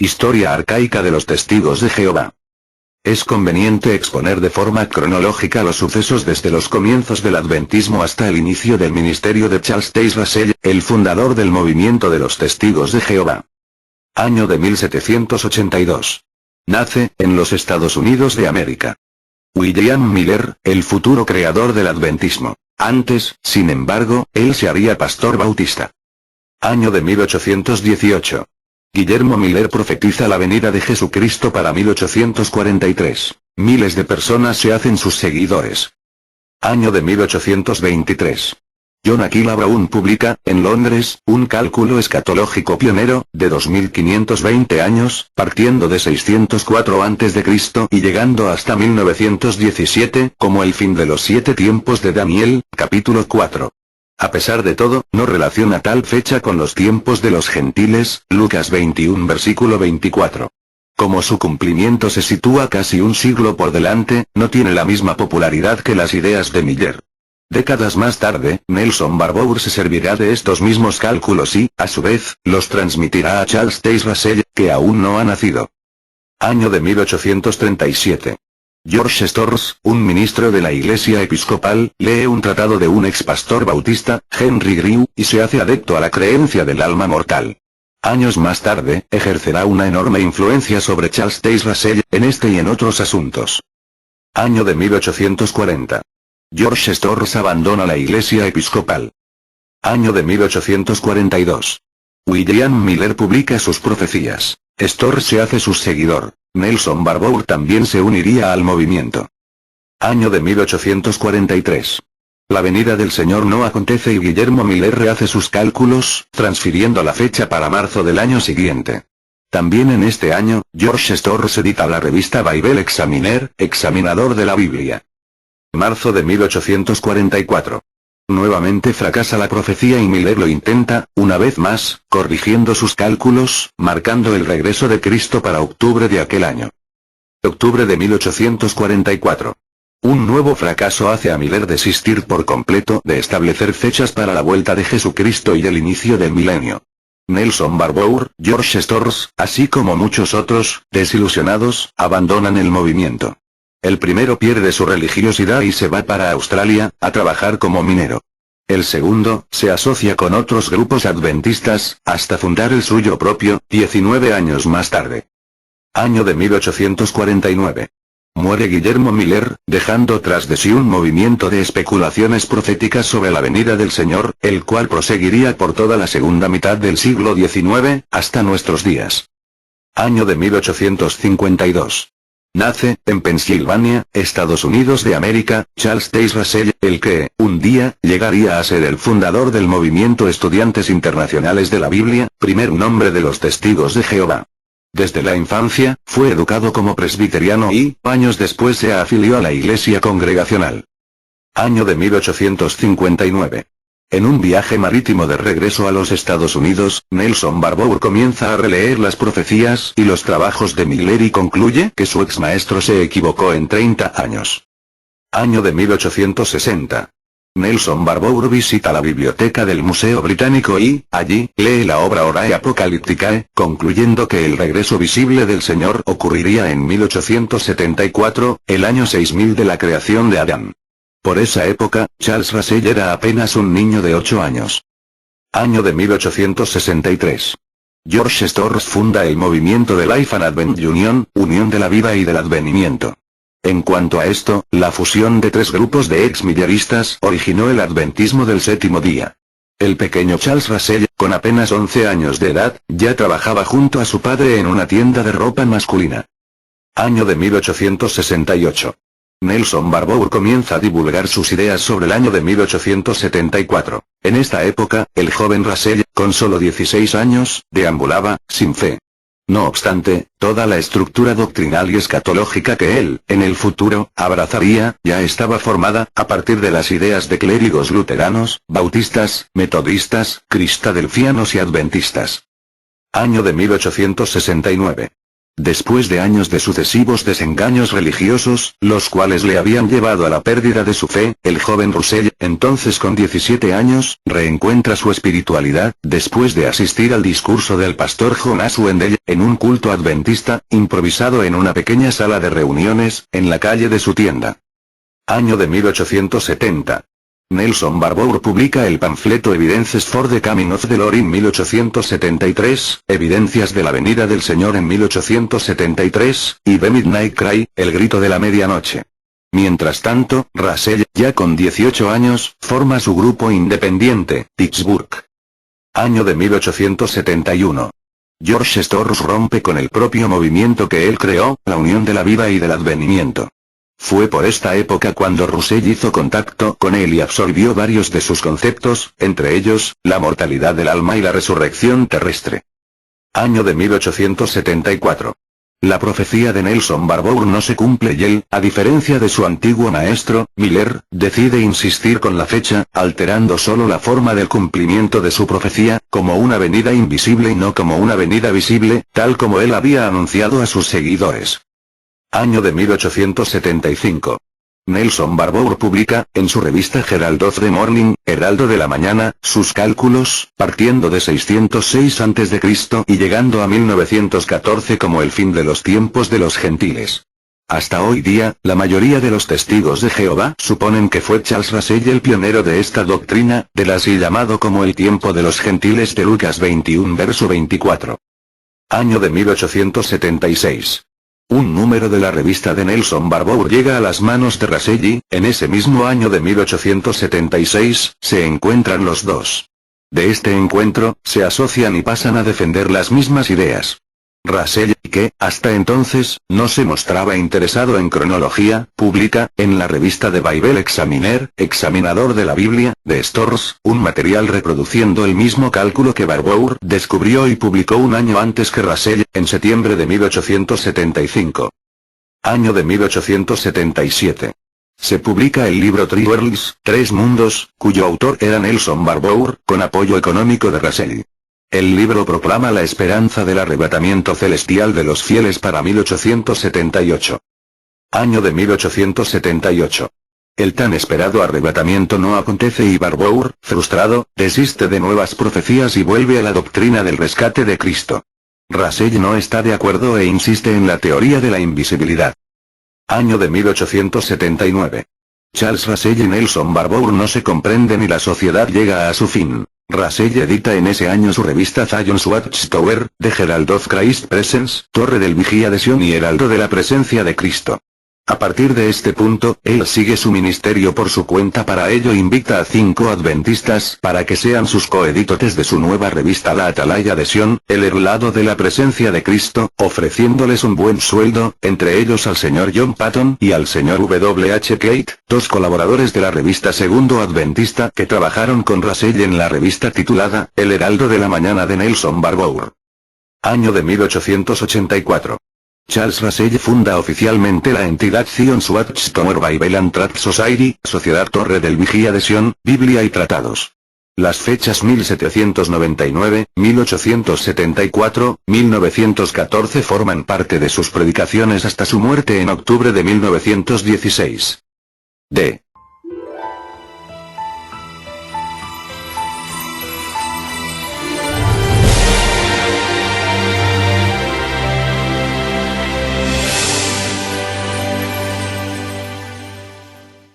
Historia arcaica de los testigos de Jehová. Es conveniente exponer de forma cronológica los sucesos desde los comienzos del adventismo hasta el inicio del ministerio de Charles Taze Russell, el fundador del movimiento de los testigos de Jehová. Año de 1782. Nace, en los Estados Unidos de América, William Miller, el futuro creador del adventismo. Antes, sin embargo, él se haría pastor bautista. Año de 1818. Guillermo Miller profetiza la venida de Jesucristo para 1843. Miles de personas se hacen sus seguidores. Año de 1823. John Aquila Brown publica, en Londres, un cálculo escatológico pionero, de 2520 años, partiendo de 604 a.C. y llegando hasta 1917, como el fin de los 7 tiempos de Daniel, capítulo 4. A pesar de todo, no relaciona tal fecha con los tiempos de los gentiles, Lucas 21 versículo 24. Como su cumplimiento se sitúa casi un siglo por delante, no tiene la misma popularidad que las ideas de Miller. Décadas más tarde, Nelson Barbour se servirá de estos mismos cálculos y, a su vez, los transmitirá a Charles Taze Russell, que aún no ha nacido. Año de 1837. George Storrs, un ministro de la Iglesia Episcopal, lee un tratado de un ex pastor bautista, Henry Grew, y se hace adepto a la creencia del alma mortal. Años más tarde, ejercerá una enorme influencia sobre Charles Taze Russell, en este y en otros asuntos. Año de 1840. George Storrs abandona la Iglesia Episcopal. Año de 1842. William Miller publica sus profecías. Storrs se hace su seguidor. Nelson Barbour también se uniría al movimiento. Año de 1843. La venida del Señor no acontece y Guillermo Miller rehace sus cálculos, transfiriendo la fecha para marzo del año siguiente. También en este año, George Storrs edita la revista Bible Examiner, examinador de la Biblia. Marzo de 1844. Nuevamente fracasa la profecía y Miller lo intenta, una vez más, corrigiendo sus cálculos, marcando el regreso de Cristo para octubre de aquel año. Octubre de 1844. Un nuevo fracaso hace a Miller desistir por completo de establecer fechas para la vuelta de Jesucristo y el inicio del milenio. Nelson Barbour, George Storrs, así como muchos otros, desilusionados, abandonan el movimiento. El primero pierde su religiosidad y se va para Australia, a trabajar como minero. El segundo, se asocia con otros grupos adventistas, hasta fundar el suyo propio, 19 años más tarde. Año de 1849. Muere Guillermo Miller, dejando tras de sí un movimiento de especulaciones proféticas sobre la venida del Señor, el cual proseguiría por toda la segunda mitad del siglo XIX, hasta nuestros días. Año de 1852. Nace, en Pensilvania, Estados Unidos de América, Charles Taze Russell, el que, un día, llegaría a ser el fundador del movimiento Estudiantes Internacionales de la Biblia, primer nombre de los Testigos de Jehová. Desde la infancia, fue educado como presbiteriano y, años después se afilió a la Iglesia Congregacional. Año de 1859. En un viaje marítimo de regreso a los Estados Unidos, Nelson Barbour comienza a releer las profecías y los trabajos de Miller y concluye que su ex maestro se equivocó en 30 años. Año de 1860. Nelson Barbour visita la biblioteca del Museo Británico y, allí, lee la obra Horae Apocalypticae, concluyendo que el regreso visible del Señor ocurriría en 1874, el año 6000 de la creación de Adán. Por esa época, Charles Russell era apenas un niño de 8 años. Año de 1863. George Storrs funda el movimiento de Life and Advent Union, Unión de la Vida y del Advenimiento. En cuanto a esto, la fusión de 3 grupos de ex-milleristas originó el adventismo del séptimo día. El pequeño Charles Russell, con apenas 11 años de edad, ya trabajaba junto a su padre en una tienda de ropa masculina. Año de 1868. Nelson Barbour comienza a divulgar sus ideas sobre el año de 1874. En esta época, el joven Russell, con solo 16 años, deambulaba, sin fe. No obstante, toda la estructura doctrinal y escatológica que él, en el futuro, abrazaría, ya estaba formada, a partir de las ideas de clérigos luteranos, bautistas, metodistas, cristadelfianos y adventistas. Año de 1869. Después de años de sucesivos desengaños religiosos, los cuales le habían llevado a la pérdida de su fe, el joven Russell, entonces con 17 años, reencuentra su espiritualidad, después de asistir al discurso del pastor Jonas Wendell, en un culto adventista, improvisado en una pequeña sala de reuniones, en la calle de su tienda. Año de 1870. Nelson Barbour publica el panfleto Evidences for the Coming of the Lord en 1873, Evidencias de la venida del Señor en 1873, y The Midnight Cry, El grito de la medianoche. Mientras tanto, Russell, ya con 18 años, forma su grupo independiente, Pittsburgh. Año de 1871. George Storrs rompe con el propio movimiento que él creó, la Unión de la Vida y del Advenimiento. Fue por esta época cuando Russell hizo contacto con él y absorbió varios de sus conceptos, entre ellos, la mortalidad del alma y la resurrección terrestre. Año de 1874. La profecía de Nelson Barbour no se cumple y él, a diferencia de su antiguo maestro, Miller, decide insistir con la fecha, alterando solo la forma del cumplimiento de su profecía, como una venida invisible y no como una venida visible, tal como él había anunciado a sus seguidores. Año de 1875. Nelson Barbour publica, en su revista Herald of the Morning, Heraldo de la Mañana, sus cálculos, partiendo de 606 a.C. y llegando a 1914 como el fin de los tiempos de los gentiles. Hasta hoy día, la mayoría de los testigos de Jehová suponen que fue Charles Russell el pionero de esta doctrina, del así llamado como el tiempo de los gentiles de Lucas 21 verso 24. Año de 1876. Un número de la revista de Nelson Barbour llega a las manos de Russell y, en ese mismo año de 1876, se encuentran los dos. De este encuentro, se asocian y pasan a defender las mismas ideas. Russell, que, hasta entonces, no se mostraba interesado en cronología, publica, en la revista de Bible Examiner, Examinador de la Biblia, de Storrs, un material reproduciendo el mismo cálculo que Barbour descubrió y publicó un año antes que Russell, en septiembre de 1875. Año de 1877. Se publica el libro Three Worlds, Tres Mundos, cuyo autor era Nelson Barbour, con apoyo económico de Russell. El libro proclama la esperanza del arrebatamiento celestial de los fieles para 1878. Año de 1878. El tan esperado arrebatamiento no acontece y Barbour, frustrado, desiste de nuevas profecías y vuelve a la doctrina del rescate de Cristo. Russell no está de acuerdo e insiste en la teoría de la invisibilidad. Año de 1879. Charles Russell y Nelson Barbour no se comprenden y la sociedad llega a su fin. Russell edita en ese año su revista Zion's Watchtower, The Herald of Christ's Presence, Torre del Vigía de Sion y Heraldo de la Presencia de Cristo. A partir de este punto, él sigue su ministerio por su cuenta. Para ello invita a 5 adventistas para que sean sus coeditores de su nueva revista La Atalaya de Sion, el Heraldo de la Presencia de Cristo, ofreciéndoles un buen sueldo, entre ellos al señor John Patton y al señor W. H. Kate, dos colaboradores de la revista Segundo Adventista que trabajaron con Russell en la revista titulada El Heraldo de la Mañana de Nelson Barbour. Año de 1884. Charles Russell funda oficialmente la entidad Zion's Watchtower Bible and Tract Society, Sociedad Torre del Vigía de Sion, Biblia y Tratados. Las fechas 1799, 1874, 1914 forman parte de sus predicaciones hasta su muerte en octubre de 1916. D.